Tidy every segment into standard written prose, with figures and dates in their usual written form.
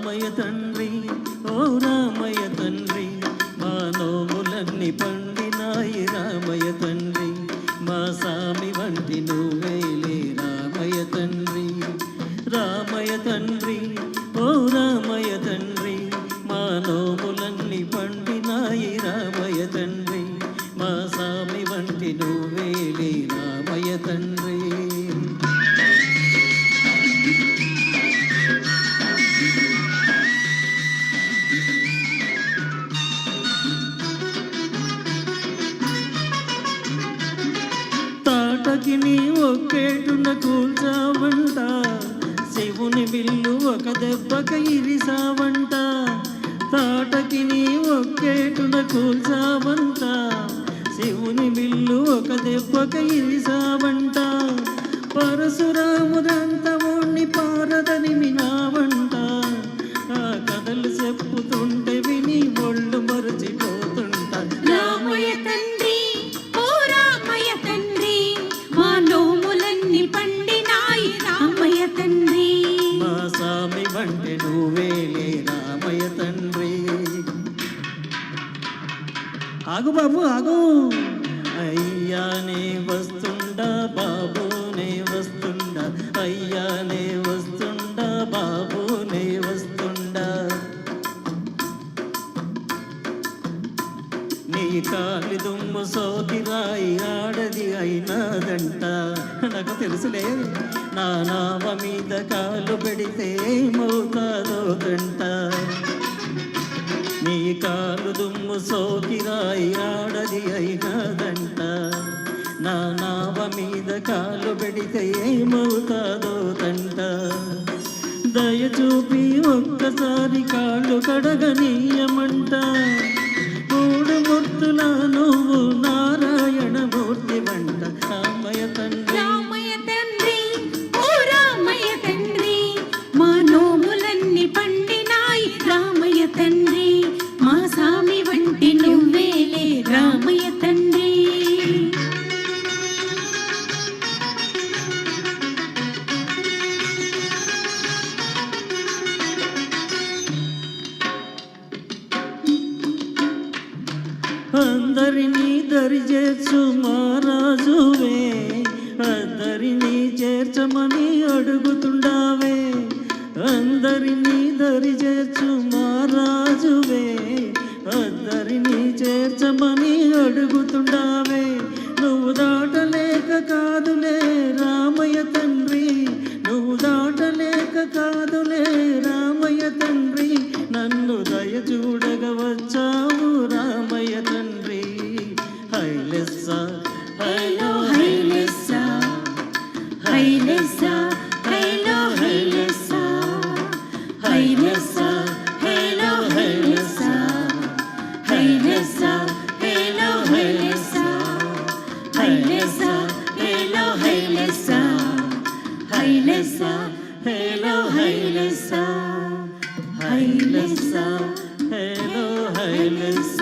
రామయ్య తండ్రి ఓ రామయ్య తండ్రి మా నోములన్నీ పండినాయి రామయ్య తండ్రి మా సామి వంటి నువ్వేలే రామయ్య తండ్రి రామయ్య తండ్రి ఓ రామయ్య తండ్రి మా నోములన్నీ పండినాయి రామయ్య తండ్రి మా సామి వంటి నువ్వేలే రామయ్య తండ్రి తాటకిని ఒక్కేటున కూల్చావంట శివుని విల్లు ఒక దెబ్బక ఇరిసావంట తాటకిని ఒక్కేటున కూల్చావంట శివుని విల్లు ఒక దెబ్బక ఇరిసావంట పరశురాముదంతముణ్ణి పారదని వినావంట ఆ కథలు చెప్పుతుంటే విని ఒళ్ళు మరచిపోతుంట రామయ్య తండ్రి ఓ రామయ్య తండ్రి మా నోములన్నీ పండినాయి రామయ్య తండ్రి మా సామి వంటి నువ్వేలే రామయ్య తండ్రి ఆగు బాబు ఆగు అయ్యానే వస్తుండా బాబునే వస్తుండా అయ్యానే వస్తుండా బాబునే వస్తుండా నీ కాలి దుమ్ము సోకిరాయి ఆడది అయినాదంట నాకు తెలుసులే నా నావ మీద కాలు పెడితే ఏమవుతాదో దంట నీ కాలు దుమ్ము సోకిరాయి ఆడది అయినాదంట నా నావ మీద కాలు పెడితే ఏమవుతాదో తంట దయ చూపి ఒక్కసారి కాళ్ళు కడగనీయమంట మూడు మూర్తుల నువ్వు నారాయణ మూర్తి వంట రామయ్య తండ్రి రామయ్య తండ్రి ఓ రామయ్య తండ్రి మా నోములన్నీ పండినాయి రామయ్య తండ్రి మా సామి వంటి నువ్వేలే రామయ్య తండ్రి అందరినీ దరి చేర్చు మహారాజువే అందరినీ చేర్చమని అడుగుతుండావే అందరినీ దరి చేర్చు మహారాజువే అందరినీ చేర్చమని అడుగుతుండావే నువ్వు దాటలేక కాదులే రామయ్య తండ్రి నువ్వు దాటలేక కాదులే రామయ్య తండ్రి నన్ను దయ చూడగా వచ్చావు రామయ్య తండ్రి హైలెస్స హైలో హైలెస్స హైలెస్స హైలో హైలెస్స హైలెస్స హైలో హైలెస్స హైలెస్స హైలో హైలెస్స హైలెస్స హైలో హైలెస్స హైలెస్స హైలో హైలెస్స హైలెస్స హైలో హైలెస్స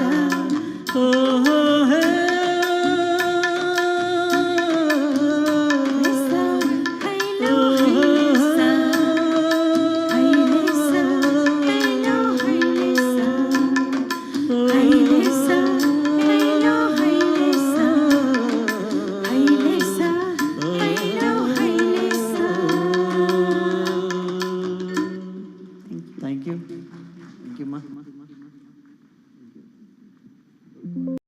ఓ